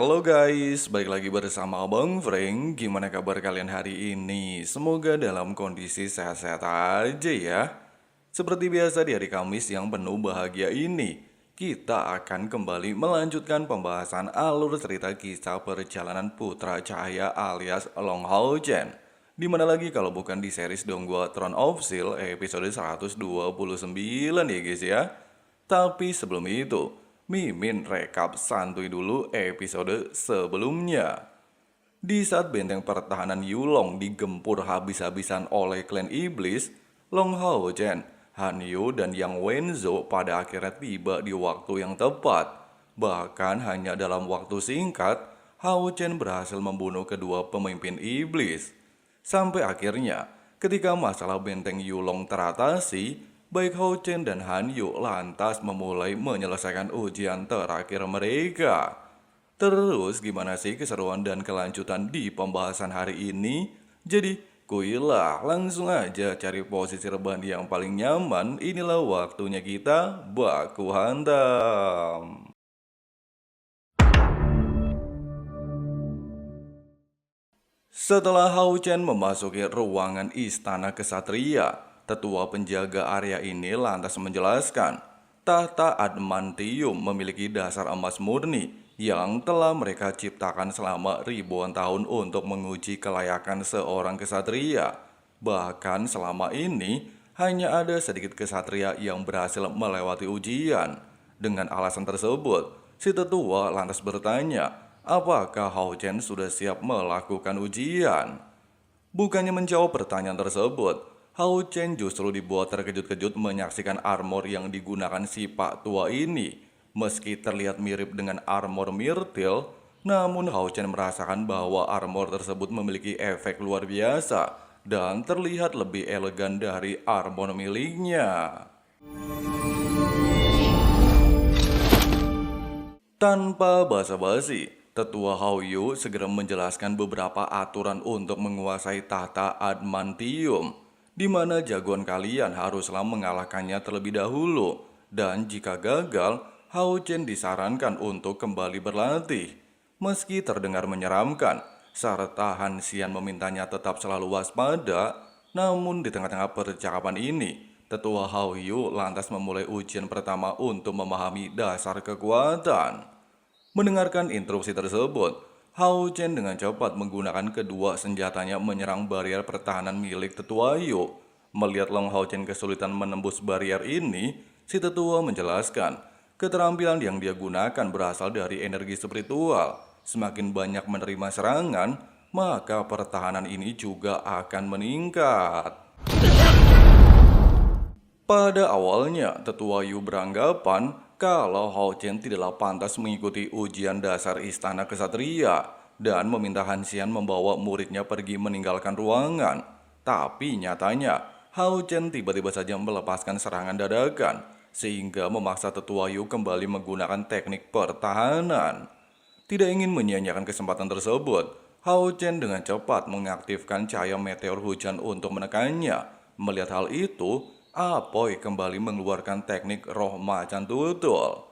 Halo guys, balik lagi bersama Abang Frank. Gimana kabar kalian hari ini? Semoga dalam kondisi sehat-sehat aja ya. Seperti biasa di hari Kamis yang penuh bahagia ini, kita akan kembali melanjutkan pembahasan alur cerita kisah perjalanan Putra Cahaya alias Long Hao Chen. Dimana lagi kalau bukan di series Donghua Throne of Steel episode 129 ya guys ya. Tapi sebelum itu, Mimin rekap santuy dulu episode sebelumnya. Di saat benteng pertahanan Yulong digempur habis-habisan oleh klan iblis, Long Hao Chen, Han Yu, dan Yang Wenzhou pada akhirnya tiba di waktu yang tepat. Bahkan hanya dalam waktu singkat, Hao Chen berhasil membunuh kedua pemimpin iblis. Sampai akhirnya, ketika masalah benteng Yulong teratasi, baik Hao Chen dan Han Yu lantas memulai menyelesaikan ujian terakhir mereka. Terus gimana sih keseruan dan kelanjutan di pembahasan hari ini? Jadi kuilah langsung aja cari posisi rebahan yang paling nyaman. Inilah waktunya kita baku hantam. Setelah Hao Chen memasuki ruangan istana kesatria, tetua penjaga area ini lantas menjelaskan, tahta adamantium memiliki dasar emas murni yang telah mereka ciptakan selama ribuan tahun untuk menguji kelayakan seorang kesatria. Bahkan selama ini, hanya ada sedikit kesatria yang berhasil melewati ujian. Dengan alasan tersebut, si tetua lantas bertanya, apakah Hao Chen sudah siap melakukan ujian? Bukannya menjawab pertanyaan tersebut, Hao Chen justru dibuat terkejut-kejut menyaksikan armor yang digunakan si pak tua ini. Meski terlihat mirip dengan armor Myrtil, namun Hao Chen merasakan bahwa armor tersebut memiliki efek luar biasa dan terlihat lebih elegan dari armor miliknya. Tanpa basa-basi, tetua Hao Yu segera menjelaskan beberapa aturan untuk menguasai tahta adamantium, di mana jagoan kalian haruslah mengalahkannya terlebih dahulu, dan jika gagal, Hao Chen disarankan untuk kembali berlatih. Meski terdengar menyeramkan, serta Han Xian memintanya tetap selalu waspada, namun di tengah-tengah percakapan ini, tetua Hao Yu lantas memulai ujian pertama untuk memahami dasar kekuatan. Mendengarkan instruksi tersebut, Hao Chen dengan cepat menggunakan kedua senjatanya menyerang barrier pertahanan milik tetua Yu. Melihat Long Hao Chen kesulitan menembus barrier ini, si tetua menjelaskan, keterampilan yang dia gunakan berasal dari energi spiritual. Semakin banyak menerima serangan, maka pertahanan ini juga akan meningkat. Pada awalnya, tetua Yu beranggapan kalau Hao Chen tidaklah pantas mengikuti ujian dasar istana kesatria dan meminta Han Xian membawa muridnya pergi meninggalkan ruangan. Tapi nyatanya, Hao Chen tiba-tiba saja melepaskan serangan dadakan, sehingga memaksa tetua Yu kembali menggunakan teknik pertahanan. Tidak ingin menyia-nyiakan kesempatan tersebut, Hao Chen dengan cepat mengaktifkan cahaya meteor hujan untuk menekannya. Melihat hal itu, Apoy kembali mengeluarkan teknik roh macan tutul.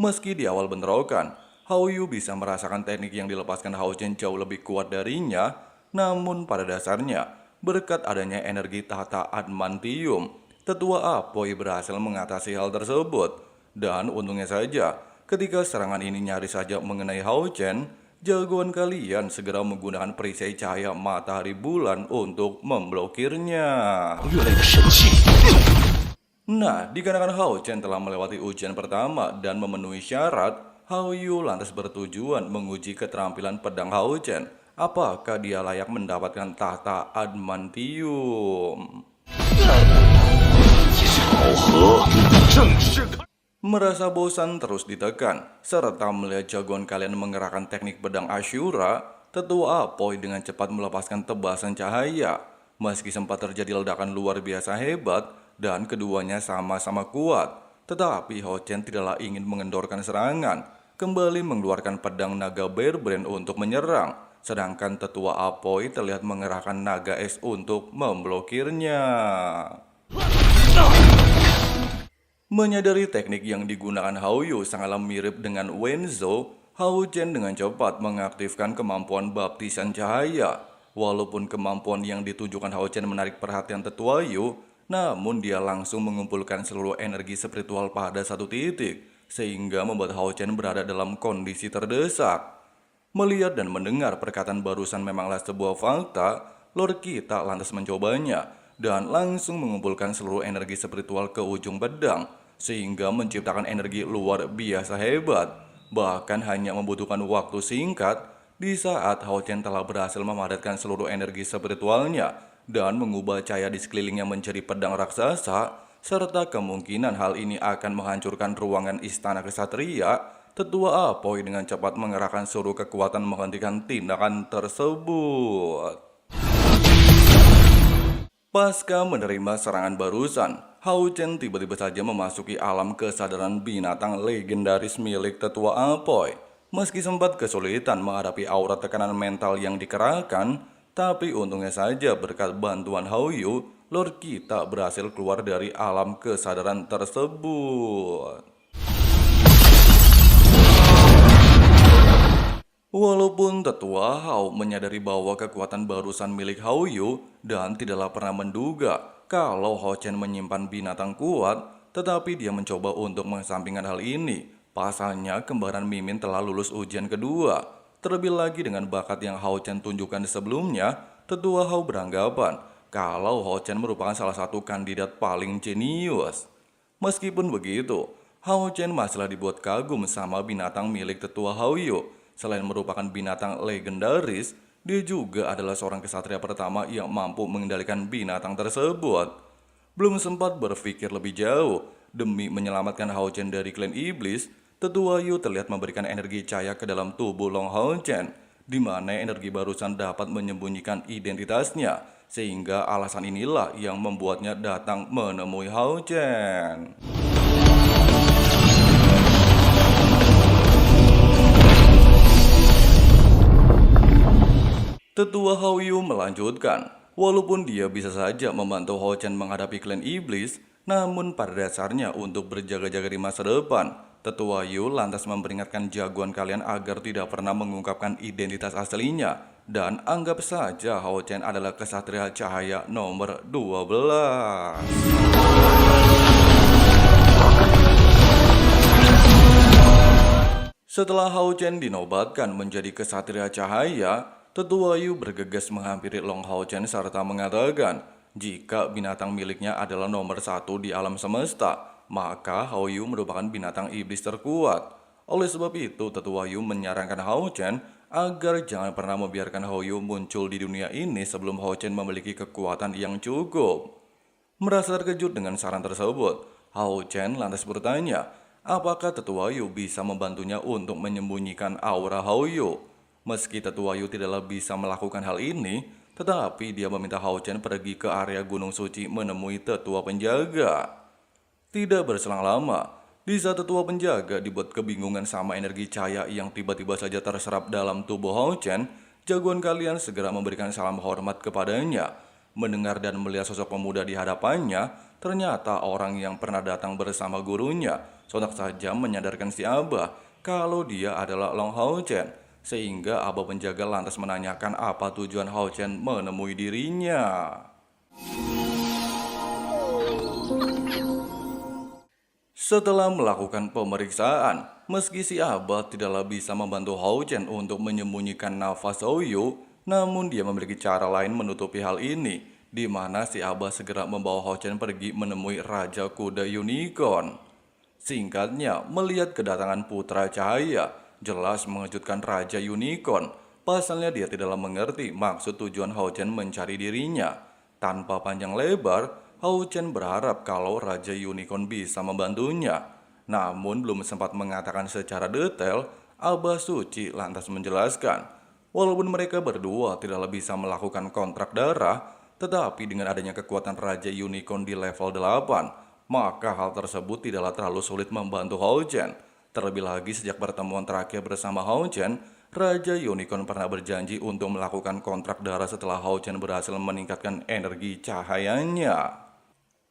Meski di awal bentrokan, Hao Yu bisa merasakan teknik yang dilepaskan Hao Chen jauh lebih kuat darinya, namun pada dasarnya, berkat adanya energi tahta adamantium, tetua Apoy berhasil mengatasi hal tersebut. Dan untungnya saja, ketika serangan ini nyaris saja mengenai Hao Chen, jagoan kalian segera menggunakan perisai cahaya matahari bulan untuk memblokirnya. Nah, dikarenakan Hao Chen telah melewati ujian pertama dan memenuhi syarat, Hao Yu lantas bertujuan menguji keterampilan pedang Hao Chen. Apakah dia layak mendapatkan tahta adamantium? Merasa bosan terus ditekan, serta melihat jagoan kalian mengerahkan teknik pedang Ashura, tetua Apoy dengan cepat melepaskan tebasan cahaya. Meski sempat terjadi ledakan luar biasa hebat, dan keduanya sama-sama kuat, tetapi Hao Chen tidaklah ingin mengendorkan serangan, kembali mengeluarkan pedang naga Bearbrand untuk menyerang, sedangkan tetua Apoy terlihat mengerahkan naga es untuk memblokirnya. Menyadari teknik yang digunakan Hao Yu sangatlah mirip dengan Wenzhou, Hao Chen dengan cepat mengaktifkan kemampuan baptisan cahaya. Walaupun kemampuan yang ditunjukkan Hao Chen menarik perhatian Tetua Yu, namun dia langsung mengumpulkan seluruh energi spiritual pada satu titik, sehingga membuat Hao Chen berada dalam kondisi terdesak. Melihat dan mendengar perkataan barusan memanglah sebuah fakta, Lord Kita lantas mencobanya dan langsung mengumpulkan seluruh energi spiritual ke ujung pedang, sehingga menciptakan energi luar biasa hebat. Bahkan hanya membutuhkan waktu singkat, di saat Hao Chen telah berhasil memadatkan seluruh energi spiritualnya dan mengubah cahaya di sekelilingnya menjadi pedang raksasa, serta kemungkinan hal ini akan menghancurkan ruangan istana kesatria, Tetua Apoy dengan cepat mengerahkan seluruh kekuatan menghentikan tindakan tersebut. Pasca menerima serangan barusan, Hao Chen tiba-tiba saja memasuki alam kesadaran binatang legendaris milik Tetua Apoy. Meski sempat kesulitan menghadapi aura tekanan mental yang dikerahkan, tapi untungnya saja berkat bantuan Hao Yu, Lord Kita berhasil keluar dari alam kesadaran tersebut. Walaupun Tetua Hao menyadari bahwa kekuatan barusan milik Hao Yu dan tidaklah pernah menduga kalau Hao Chen menyimpan binatang kuat, tetapi dia mencoba untuk mengesampingkan hal ini. Pasalnya kembaran Mimin telah lulus ujian kedua. Terlebih lagi dengan bakat yang Hao Chen tunjukkan sebelumnya, Tetua Hao beranggapan kalau Hao Chen merupakan salah satu kandidat paling jenius. Meskipun begitu, Hao Chen masihlah dibuat kagum sama binatang milik Tetua Hao Yu. Selain merupakan binatang legendaris, dia juga adalah seorang kesatria pertama yang mampu mengendalikan binatang tersebut. Belum sempat berpikir lebih jauh, demi menyelamatkan Hao Chen dari klan iblis, Tetua Yu terlihat memberikan energi cahaya ke dalam tubuh Long Hao Chen, di mana energi barusan dapat menyembunyikan identitasnya, sehingga alasan inilah yang membuatnya datang menemui Hao Chen. Tetua Hao Yu melanjutkan, walaupun dia bisa saja membantu Hao Chen menghadapi klan iblis, namun pada dasarnya untuk berjaga-jaga di masa depan, Tetua Yu lantas memperingatkan jagoan kalian agar tidak pernah mengungkapkan identitas aslinya, dan anggap saja Hao Chen adalah kesatria cahaya nomor 12. Setelah Hao Chen dinobatkan menjadi kesatria cahaya, Tetua Yu bergegas menghampiri Long Hao Chen serta mengatakan, jika binatang miliknya adalah nomor satu di alam semesta, maka Hao Yu merupakan binatang iblis terkuat. Oleh sebab itu, Tetua Yu menyarankan Hao Chen agar jangan pernah membiarkan Hao Yu muncul di dunia ini sebelum Hao Chen memiliki kekuatan yang cukup. Merasa terkejut dengan saran tersebut, Hao Chen lantas bertanya, apakah Tetua Yu bisa membantunya untuk menyembunyikan aura Hao Yu? Meski Tetua Yu tidaklah bisa melakukan hal ini, tetapi dia meminta Hao Chen pergi ke area Gunung Suci menemui Tetua Penjaga. Tidak berselang lama, di saat Tetua Penjaga dibuat kebingungan sama energi cahaya yang tiba-tiba saja terserap dalam tubuh Hao Chen, jagoan kalian segera memberikan salam hormat kepadanya. Mendengar dan melihat sosok pemuda di hadapannya, ternyata orang yang pernah datang bersama gurunya, sontak saja menyadarkan si Abah kalau dia adalah Long Hao Chen, sehingga Abah Penjaga lantas menanyakan apa tujuan Hao Chen menemui dirinya. Setelah melakukan pemeriksaan, meski si Abah tidaklah bisa membantu Hao Chen untuk menyembunyikan nafas Hao Yu, namun dia memiliki cara lain menutupi hal ini, di mana si Abah segera membawa Hao Chen pergi menemui Raja Kuda Unicorn. Singkatnya, melihat kedatangan Putra Cahaya, jelas mengejutkan Raja Unicorn. Pasalnya dia tidaklah mengerti maksud tujuan Hao Chen mencari dirinya. Tanpa panjang lebar, Hao Chen berharap kalau Raja Unicorn bisa membantunya. Namun belum sempat mengatakan secara detail, Abah Suci lantas menjelaskan, walaupun mereka berdua tidaklah bisa melakukan kontrak darah, tetapi dengan adanya kekuatan Raja Unicorn di level 8, maka hal tersebut tidaklah terlalu sulit membantu Hao Chen. Terlebih lagi sejak pertemuan terakhir bersama Hao Chen, Raja Unicorn pernah berjanji untuk melakukan kontrak darah setelah Hao Chen berhasil meningkatkan energi cahayanya.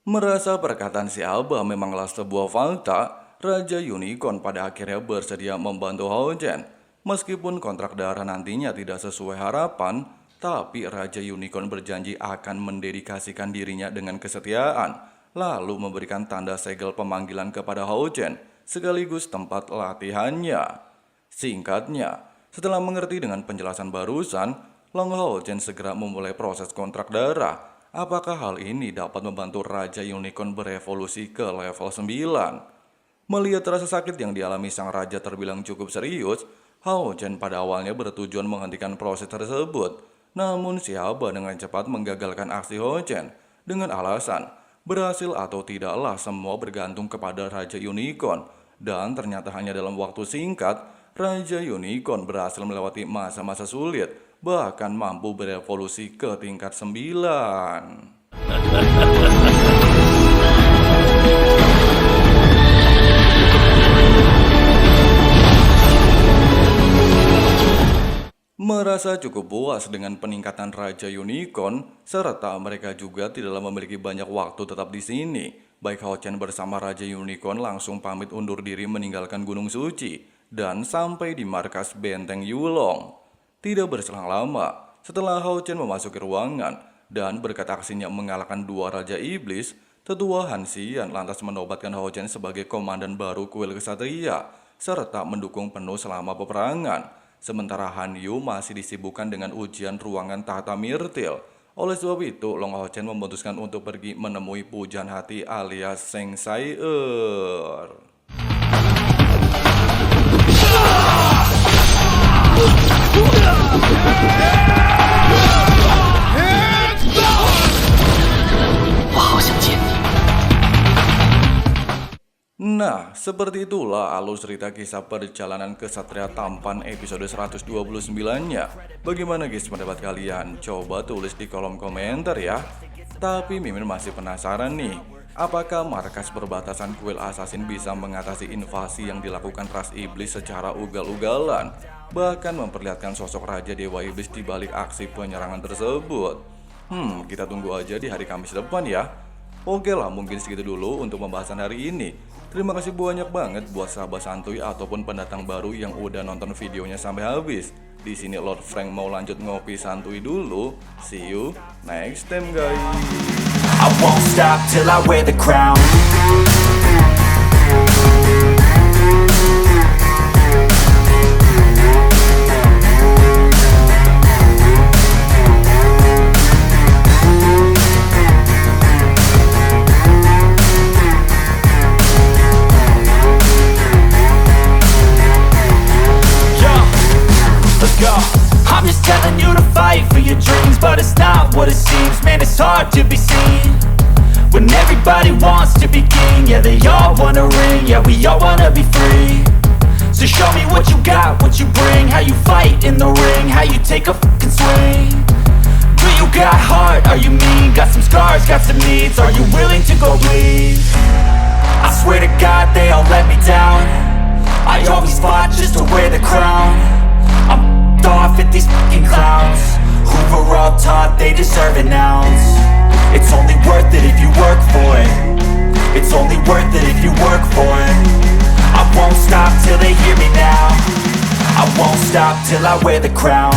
Merasa perkataan si Abah memanglah sebuah fakta, Raja Unicorn pada akhirnya bersedia membantu Hao Chen. Meskipun kontrak darah nantinya tidak sesuai harapan, tapi Raja Unicorn berjanji akan mendedikasikan dirinya dengan kesetiaan, lalu memberikan tanda segel pemanggilan kepada Hao Chen, sekaligus tempat latihannya. Singkatnya, setelah mengerti dengan penjelasan barusan, Long Hao Chen segera memulai proses kontrak darah. Apakah hal ini dapat membantu Raja Unicorn berevolusi ke level 9? Melihat rasa sakit yang dialami sang raja terbilang cukup serius, Hao Chen pada awalnya bertujuan menghentikan proses tersebut. Namun si Haba dengan cepat menggagalkan aksi Hao Chen dengan alasan berhasil atau tidaklah semua bergantung kepada Raja Unicorn. Dan ternyata hanya dalam waktu singkat, Raja Unicorn berhasil melewati masa-masa sulit, bahkan mampu berevolusi ke tingkat 9. Merasa cukup puas dengan peningkatan Raja Unicorn, serta mereka juga tidaklah memiliki banyak waktu tetap di sini. Baik Hao Chen bersama Raja Unicorn langsung pamit undur diri meninggalkan Gunung Suci dan sampai di markas Benteng Yulong. Tidak berselang lama, setelah Hao Chen memasuki ruangan dan berkat aksinya mengalahkan dua Raja Iblis, Tetua Han Xian lantas menobatkan Hao Chen sebagai komandan baru kuil kesatria, serta mendukung penuh selama peperangan. Sementara Han Yu masih disibukkan dengan ujian ruangan tahta Mirtil. Oleh sebab itu, Long Hao Chen memutuskan untuk pergi menemui Pujaan Hati alias Seng Sai'er. Nah, seperti itulah alur cerita kisah perjalanan kesatria tampan episode 129-nya. Bagaimana guys pendapat kalian? Coba tulis di kolom komentar ya. Tapi Mimin masih penasaran nih, apakah markas perbatasan kuil assassin bisa mengatasi invasi yang dilakukan ras iblis secara ugal-ugalan, bahkan memperlihatkan sosok Raja Dewa Iblis di balik aksi penyerangan tersebut? Kita tunggu aja di hari Kamis depan ya. Oke lah, mungkin segitu dulu untuk pembahasan hari ini. Terima kasih banyak banget buat sahabat santuy ataupun pendatang baru yang udah nonton videonya sampai habis. Di sini Lord Frank mau lanjut ngopi santuy dulu. See you next time guys. I won't stop till I wear the crown. I'm just telling you to fight for your dreams, but it's not what it seems. Man, it's hard to be seen when everybody wants to be king. Yeah, they all wanna ring, yeah, we all wanna be free. So show me what you got, what you bring, how you fight in the ring, how you take a fucking swing. Do you got heart, are you mean? Got some scars, got some needs, are you willing to go bleed? I swear to God they all let me down. I always fought just to wear the crown. I'm off at these fucking clowns who were all taught they deserve an ounce. It's only worth it if you work for it. It's only worth it if you work for it. I won't stop till they hear me now. I won't stop till I wear the crown.